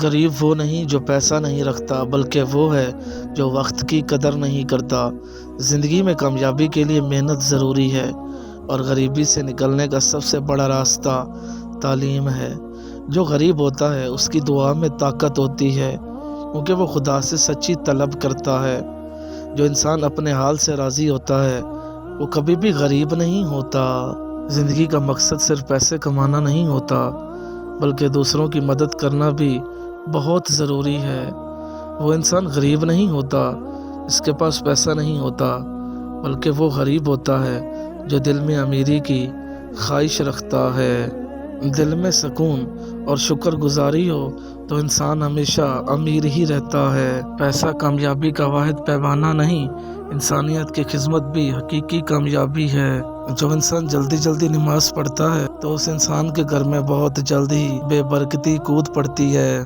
غریب وہ نہیں جو پیسہ نہیں رکھتا، بلکہ وہ ہے جو وقت کی قدر نہیں کرتا۔ زندگی میں کامیابی کے لیے محنت ضروری ہے، اور غریبی سے نکلنے کا سب سے بڑا راستہ تعلیم ہے۔ جو غریب ہوتا ہے اس کی دعا میں طاقت ہوتی ہے، کیونکہ وہ خدا سے سچی طلب کرتا ہے۔ جو انسان اپنے حال سے راضی ہوتا ہے وہ کبھی بھی غریب نہیں ہوتا۔ زندگی کا مقصد صرف پیسے کمانا نہیں ہوتا، بلکہ دوسروں کی مدد کرنا بھی بہت ضروری ہے۔ وہ انسان غریب نہیں ہوتا جس کے پاس پیسہ نہیں ہوتا، بلکہ وہ غریب ہوتا ہے جو دل میں امیری کی خواہش رکھتا ہے۔ دل میں سکون اور شکر گزاری ہو تو انسان ہمیشہ امیر ہی رہتا ہے۔ پیسہ کامیابی کا واحد پیمانہ نہیں، انسانیت کی خدمت بھی حقیقی کامیابی ہے۔ جو انسان جلدی جلدی نماز پڑھتا ہے تو اس انسان کے گھر میں بہت جلد ہی بے برکتی کود پڑتی ہے۔